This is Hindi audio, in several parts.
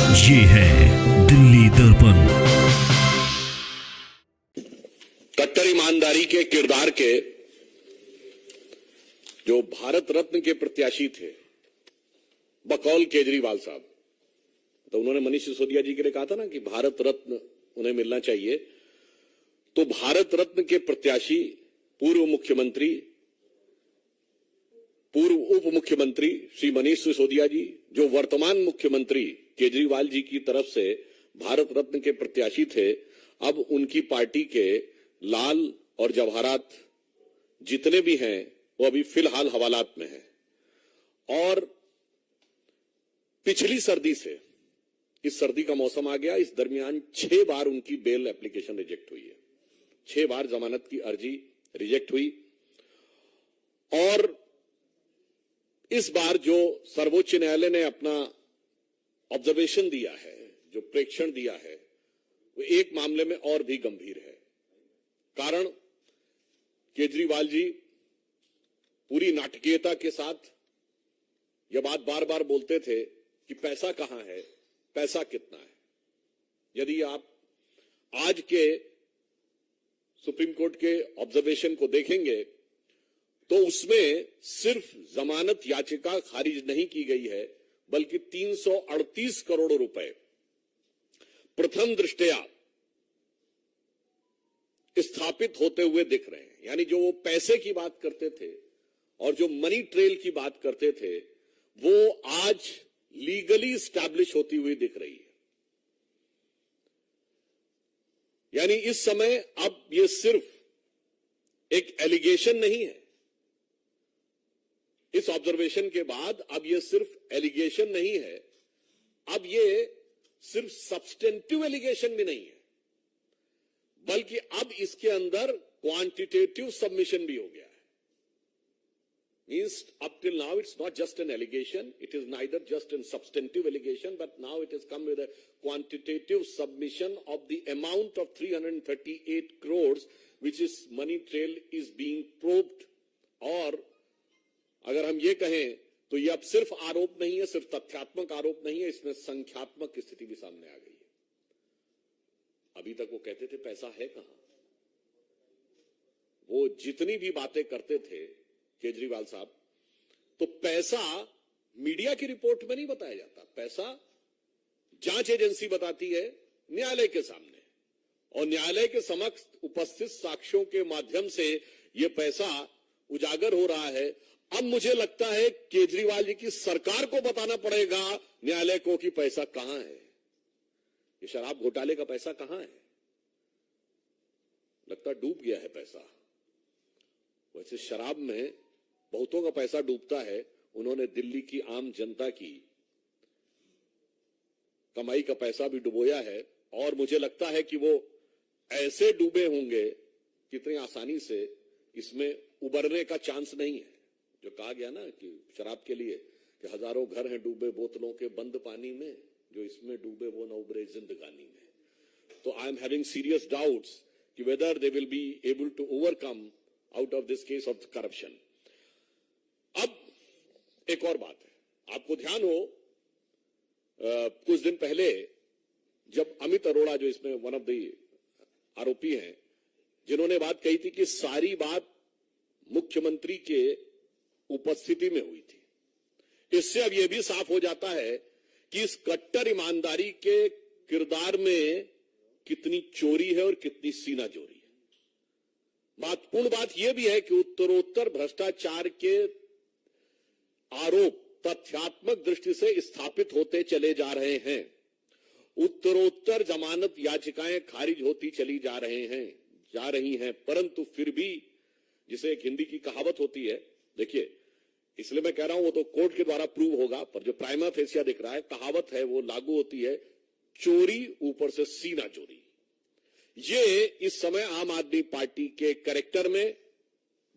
ये है दिल्ली दर्पण। कट्टर ईमानदारी के किरदार के जो भारत रत्न के प्रत्याशी थे बकौल केजरीवाल साहब, तो उन्होंने मनीष सिसोदिया जी के लिए कहा था ना कि भारत रत्न उन्हें मिलना चाहिए। तो भारत रत्न के प्रत्याशी पूर्व मुख्यमंत्री, पूर्व उप मुख्यमंत्री श्री मनीष सिसोदिया जी, जो वर्तमान मुख्यमंत्री केजरीवाल जी की तरफ से भारत रत्न के प्रत्याशी थे, अब उनकी पार्टी के लाल और जवाहरात जितने भी हैं वो अभी फिलहाल हवालात में हैं। और पिछली सर्दी से इस सर्दी का मौसम आ गया, इस दरमियान 6 बार उनकी बेल एप्लीकेशन रिजेक्ट हुई है। 6 बार जमानत की अर्जी रिजेक्ट हुई। और इस बार जो सर्वोच्च न्यायालय ने अपना ऑब्जर्वेशन दिया है, जो प्रेक्षण दिया है, वो एक मामले में और भी गंभीर है। कारण केजरीवाल जी पूरी नाटकीयता के साथ यह बात बार बार बोलते थे कि पैसा कहां है, पैसा कितना है। यदि आप आज के सुप्रीम कोर्ट के ऑब्जर्वेशन को देखेंगे तो उसमें सिर्फ जमानत याचिका खारिज नहीं की गई है, बल्कि 338 करोड़ रुपए प्रथम दृष्टया स्थापित होते हुए दिख रहे हैं। यानी जो वो पैसे की बात करते थे और जो मनी ट्रेल की बात करते थे, वो आज लीगली स्टैब्लिश होती हुई दिख रही है। यानी इस समय अब ये सिर्फ एक एलिगेशन नहीं है। इस ऑब्जर्वेशन के बाद अब ये सिर्फ एलिगेशन नहीं है, अब ये सिर्फ सब्सटेंटिव एलिगेशन भी नहीं है, बल्कि अब इसके अंदर क्वांटिटेटिव सबमिशन भी हो गया है। Means up till now it's not just an allegation, it is neither just a substantive allegation, but now it has come with a quantitative submission of the amount of 338 crores which is money trail is being probed। और अगर हम ये कहें तो ये अब सिर्फ आरोप नहीं है, सिर्फ तथ्यात्मक आरोप नहीं है, इसमें संख्यात्मक स्थिति भी सामने आ गई है। अभी तक वो कहते थे पैसा है कहां। वो जितनी भी बातें करते थे केजरीवाल साहब, तो पैसा मीडिया की रिपोर्ट में नहीं बताया जाता। पैसा जांच एजेंसी बताती है न्यायालय के सामने, और न्यायालय के समक्ष उपस्थित साक्ष्यों के माध्यम से यह पैसा उजागर हो रहा है। अब मुझे लगता है केजरीवाल जी की सरकार को बताना पड़ेगा न्यायालय को कि पैसा कहां है, ये शराब घोटाले का पैसा कहां है। लगता डूब गया है पैसा। वैसे शराब में बहुतों का पैसा डूबता है, उन्होंने दिल्ली की आम जनता की कमाई का पैसा भी डुबोया है। और मुझे लगता है कि वो ऐसे डूबे होंगे कितनी आसानी से इसमें उबरने का चांस नहीं है। जो कहा गया ना कि शराब के लिए कि हजारों घर हैं डूबे बोतलों के बंद पानी में, जो इसमें डूबे वो न उबरे जिंदगानी में। तो I am having serious doubts कि whether they will be able to overcome out of this case of corruption. अब एक और बात है, आपको ध्यान हो कुछ दिन पहले जब अमित अरोड़ा, जो इसमें वन ऑफ द आरोपी हैं, जिन्होंने बात कही थी कि सारी बात मुख्यमंत्री के उपस्थिति में हुई थी, इससे अब यह भी साफ हो जाता है कि इस कट्टर ईमानदारी के किरदार में कितनी चोरी है और कितनी सीनाजोरी है। महत्वपूर्ण बात यह भी है कि उत्तरोत्तर भ्रष्टाचार के आरोप तथ्यात्मक दृष्टि से स्थापित होते चले जा रहे हैं। उत्तरोत्तर जमानत याचिकाएं खारिज होती चली जा रही हैं, परंतु फिर भी, जिसे एक हिंदी की कहावत होती है, देखिए इसलिए मैं कह रहा हूं वो तो कोर्ट के द्वारा प्रूव होगा, पर जो प्राइमा फेसिया दिख रहा है, कहावत है वो लागू होती है, चोरी ऊपर से सीना चोरी। ये इस समय आम आदमी पार्टी के कैरेक्टर में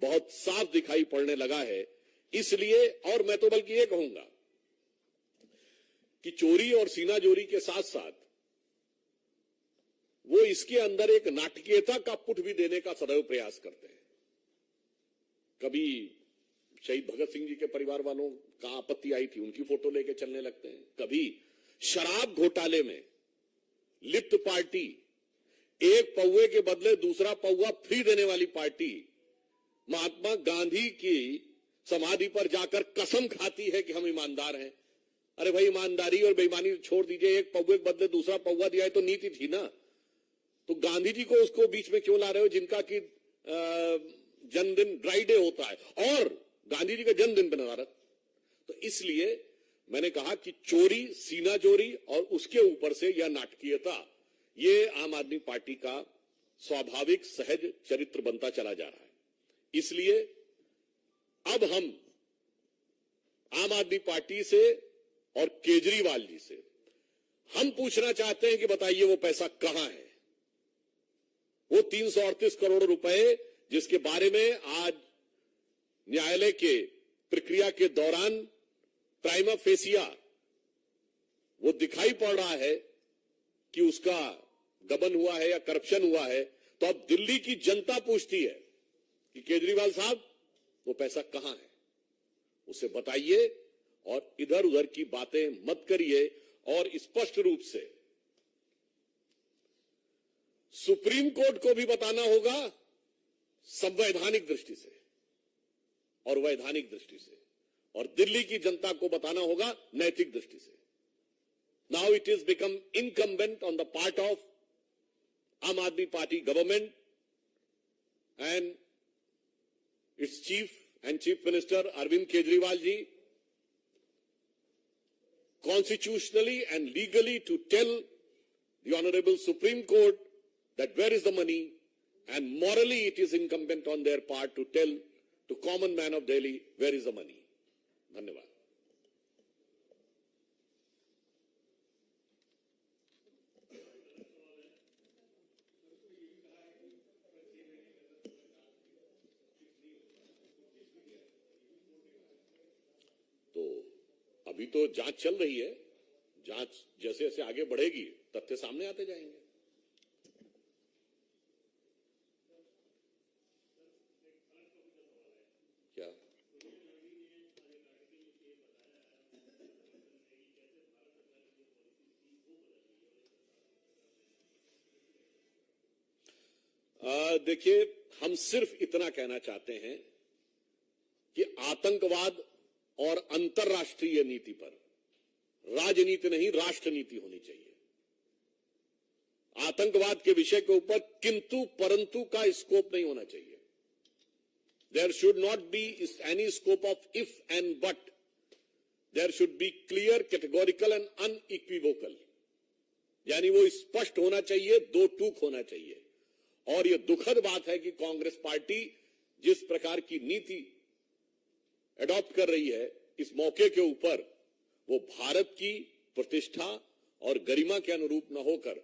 बहुत साफ दिखाई पड़ने लगा है। इसलिए, और मैं तो बल्कि ये कहूंगा कि चोरी और सीना चोरी के साथ साथ वो इसके अंदर एक नाटकीयता का पुट भी देने का सदैव प्रयास करते हैं। कभी शहीद भगत सिंह जी के परिवार वालों का आपत्ति आई थी, उनकी फोटो लेके चलने लगते हैं। कभी शराब घोटाले में लिप्त पार्टी, एक पौवे के बदले दूसरा पौवा फ्री देने वाली पार्टी महात्मा गांधी की समाधि पर जाकर कसम खाती है कि हम ईमानदार हैं। अरे भाई, ईमानदारी और बेईमानी छोड़ दीजिए, एक पौवे के बदले दूसरा पौवा दिया है तो नीति थी ना। तो गांधी जी को उसको बीच में क्यों ला रहे हो, जिनका कि जन्मदिन ड्राई डे होता है और गांधी जी का जन्मदिन बना रहा। तो इसलिए मैंने कहा कि चोरी, सीना चोरी और उसके ऊपर से यह नाटकीयता, ये आम आदमी पार्टी का स्वाभाविक सहज चरित्र बनता चला जा रहा है। इसलिए अब हम आम आदमी पार्टी से और केजरीवाल जी से हम पूछना चाहते हैं कि बताइए वो पैसा कहां है, वो 338 करोड़ रुपए जिसके बारे में आज न्यायालय के प्रक्रिया के दौरान प्राइमा फेसिया वो दिखाई पड़ रहा है कि उसका गबन हुआ है या करप्शन हुआ है। तो अब दिल्ली की जनता पूछती है कि केजरीवाल साहब वो पैसा कहां है, उसे बताइए और इधर उधर की बातें मत करिए। और स्पष्ट रूप से सुप्रीम कोर्ट को भी बताना होगा संवैधानिक दृष्टि से और वैधानिक दृष्टि से, और दिल्ली की जनता को बताना होगा नैतिक दृष्टि से। Now it is become incumbent on the part of आम आदमी party government and it's chief and Chief Minister Arvind Kejriwal ji constitutionally and legally to tell the Honorable Supreme Court that where is the money, and morally it is incumbent on their part to tell to common man of Delhi where is the money. धन्यवाद। अभी तो जांच चल रही है, जांच जैसे जैसे आगे बढ़ेगी तथ्य सामने आते जाएंगे। क्या देखिए, हम सिर्फ इतना कहना चाहते हैं कि आतंकवाद और अंतर्राष्ट्रीय नीति पर राजनीति नहीं, राष्ट्र नीति होनी चाहिए। आतंकवाद के विषय के ऊपर किंतु परंतु का स्कोप नहीं होना चाहिए। There should not be any scope of if and but, there should be clear, categorical and unequivocal, यानी वो स्पष्ट होना चाहिए, दो टूक होना चाहिए। और यह दुखद बात है कि कांग्रेस पार्टी जिस प्रकार की नीति एडॉप्ट कर रही है इस मौके के ऊपर, वो भारत की प्रतिष्ठा और गरिमा के अनुरूप न होकर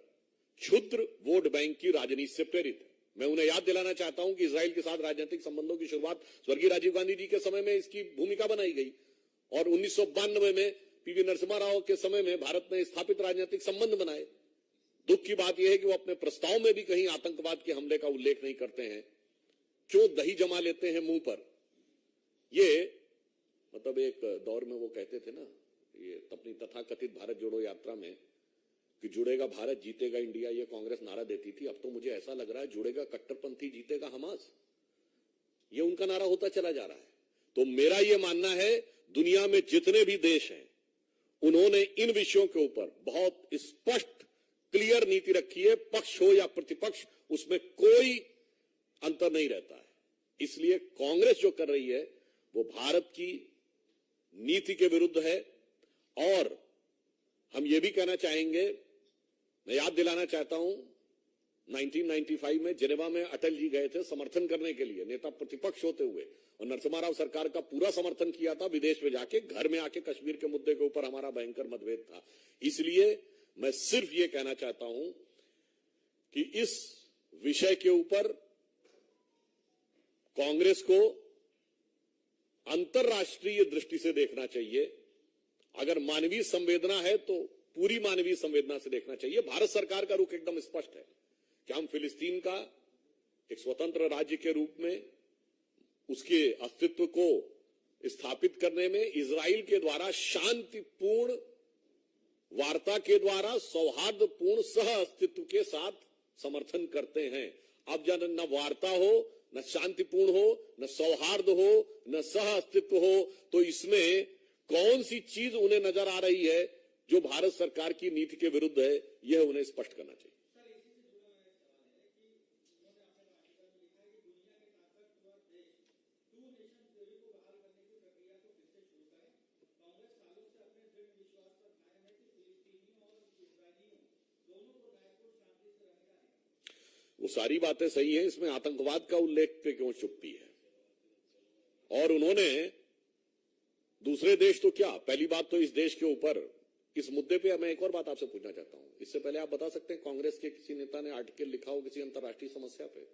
क्षुद्र वोट बैंक की राजनीति से प्रेरित है। मैं उन्हें याद दिलाना चाहता हूं कि इजराइल के साथ राजनीतिक संबंधों की शुरुआत स्वर्गीय राजीव गांधी जी के समय में इसकी भूमिका बनाई गई, और 1992 में पीवी नरसिम्हा राव के समय में भारत ने स्थापित राजनीतिक संबंध बनाए। दुख की बात यह है कि वो अपने प्रस्ताव में भी कहीं आतंकवाद के हमले का उल्लेख नहीं करते हैं। क्यों दही जमा लेते हैं मुंह पर? ये मतलब एक दौर में वो कहते थे ना, ये अपनी तथाकथित भारत जोड़ो यात्रा में, कि जुड़ेगा भारत जीतेगा इंडिया, ये कांग्रेस नारा देती थी। अब तो मुझे ऐसा लग रहा है जुड़ेगा कट्टरपंथी जीतेगा हमास, ये उनका नारा होता चला जा रहा है। तो मेरा ये मानना है, दुनिया में जितने भी देश हैं उन्होंने इन विषयों के ऊपर बहुत स्पष्ट क्लियर नीति रखी है। पक्ष हो या प्रतिपक्ष, उसमें कोई अंतर नहीं रहता है। इसलिए कांग्रेस जो कर रही है वो भारत की नीति के विरुद्ध है। और हम ये भी कहना चाहेंगे, मैं याद दिलाना चाहता हूं, 1995 में जिनेवा में अटल जी गए थे समर्थन करने के लिए, नेता प्रतिपक्ष होते हुए, और नरसिम्हा राव सरकार का पूरा समर्थन किया था। विदेश में जाके, घर में आके कश्मीर के मुद्दे के ऊपर हमारा भयंकर मतभेद था। इसलिए मैं सिर्फ ये कहना चाहता हूं कि इस विषय के ऊपर कांग्रेस को अंतर्राष्ट्रीय दृष्टि से देखना चाहिए। अगर मानवीय संवेदना है तो पूरी मानवीय संवेदना से देखना चाहिए। भारत सरकार का रुख एकदम स्पष्ट है कि हम फिलिस्तीन का एक स्वतंत्र राज्य के रूप में उसके अस्तित्व को स्थापित करने में इजराइल के द्वारा शांतिपूर्ण वार्ता के द्वारा सौहार्दपूर्ण सह अस्तित्व के साथ समर्थन करते हैं। अब जब न वार्ता हो, न शांतिपूर्ण हो, न सौहार्द हो, न सह अस्तित्व हो, तो इसमें कौन सी चीज उन्हें नजर आ रही है जो भारत सरकार की नीति के विरुद्ध है, यह उन्हें स्पष्ट करना चाहिए। वो सारी बातें सही है, इसमें आतंकवाद का उल्लेख पे क्यों चुप्पी है? और उन्होंने दूसरे देश तो क्या, पहली बात तो इस देश के ऊपर इस मुद्दे पे मैं एक और बात आपसे पूछना चाहता हूं। इससे पहले आप बता सकते हैं कांग्रेस के किसी नेता ने आर्टिकल लिखा हो किसी अंतर्राष्ट्रीय समस्या पे?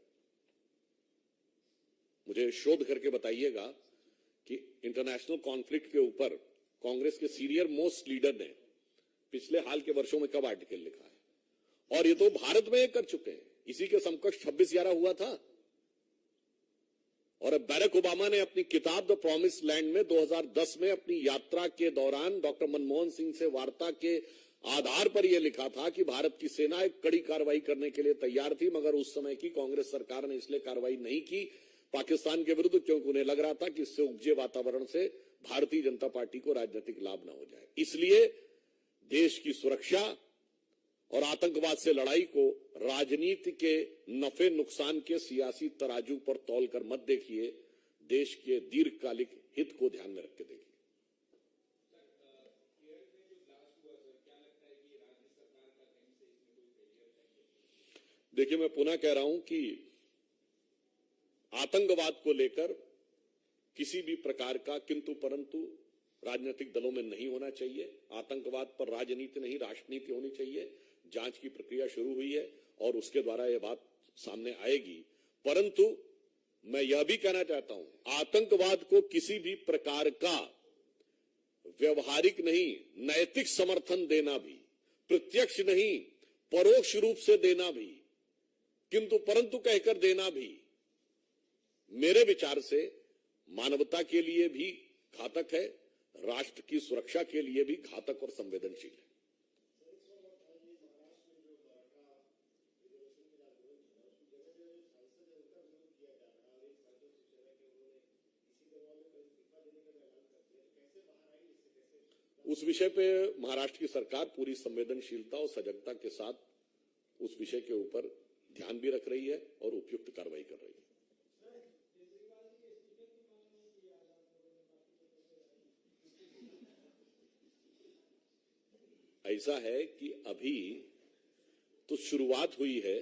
मुझे शोध करके बताइएगा कि इंटरनेशनल कॉन्फ्लिक्ट के ऊपर कांग्रेस के सीनियर मोस्ट लीडर ने पिछले हाल के वर्षों में कब आर्टिकल लिखा है। और ये तो भारत में कर चुके हैं, इसी के समकक्ष 26/11 हुआ था। और अब बैरक ओबामा ने अपनी किताब द प्रॉमिस लैंड में 2010 में अपनी यात्रा के दौरान डॉक्टर मनमोहन सिंह से वार्ता के आधार पर यह लिखा था कि भारत की सेना एक कड़ी कार्रवाई करने के लिए तैयार थी, मगर उस समय की कांग्रेस सरकार ने इसलिए कार्रवाई नहीं की पाकिस्तान के विरुद्ध, क्योंकि उन्हें लग रहा था कि इससे उपजे वातावरण से भारतीय जनता पार्टी को राजनीतिक लाभ न हो जाए। इसलिए देश की सुरक्षा और आतंकवाद से लड़ाई को राजनीति के नफे नुकसान के सियासी तराजू पर तौलकर मत देखिए, देश के दीर्घकालिक हित को ध्यान में रख के देखिए। देखिए, मैं पुनः कह रहा हूं कि आतंकवाद को लेकर किसी भी प्रकार का किंतु परंतु राजनीतिक दलों में नहीं होना चाहिए। आतंकवाद पर राजनीति नहीं, राष्ट्रनीति होनी चाहिए। जांच की प्रक्रिया शुरू हुई है और उसके द्वारा यह बात सामने आएगी। परंतु मैं यह भी कहना चाहता हूं, आतंकवाद को किसी भी प्रकार का व्यवहारिक नहीं, नैतिक समर्थन देना भी, प्रत्यक्ष नहीं परोक्ष रूप से देना भी, किंतु परंतु कहकर देना भी, मेरे विचार से मानवता के लिए भी घातक है, राष्ट्र की सुरक्षा के लिए भी घातक और संवेदनशील है। उस विषय पे महाराष्ट्र की सरकार पूरी संवेदनशीलता और सजगता के साथ उस विषय के ऊपर ध्यान भी रख रही है और उपयुक्त कार्रवाई कर रही है। ऐसा है कि अभी तो शुरुआत हुई है,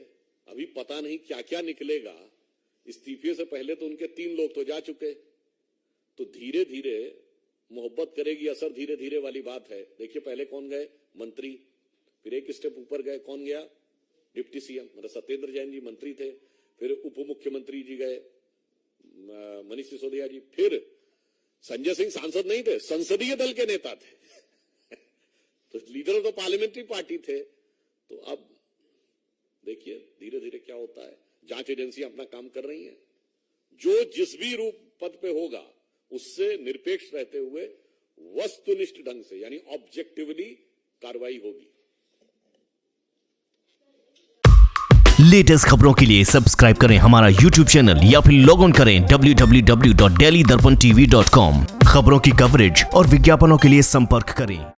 अभी पता नहीं क्या क्या निकलेगा। इस्तीफे से पहले तो उनके 3 लोग तो जा चुके, तो धीरे धीरे मोहब्बत करेगी असर, धीरे धीरे वाली बात है। देखिए, पहले कौन गए? मंत्री। फिर एक स्टेप ऊपर गए, कौन गया? डिप्टी सीएम, मतलब सत्येंद्र जैन जी मंत्री थे। फिर उप मुख्यमंत्री जी गए, मनीष सिसोदिया जी। फिर संजय सिंह सांसद नहीं थे, संसदीय दल के नेता थे तो leader of the parliamentary party थे। तो अब देखिए धीरे धीरे क्या होता है। जांच एजेंसियां अपना काम कर रही हैं, जो जिस भी रूप पद पे होगा उससे निरपेक्ष रहते हुए वस्तुनिष्ठ ढंग से, यानी ऑब्जेक्टिवली कार्रवाई होगी। लेटेस्ट खबरों के लिए सब्सक्राइब करें हमारा YouTube चैनल या फिर लॉग ऑन करें www.delhidarpantv.com। खबरों की कवरेज और विज्ञापनों के लिए संपर्क करें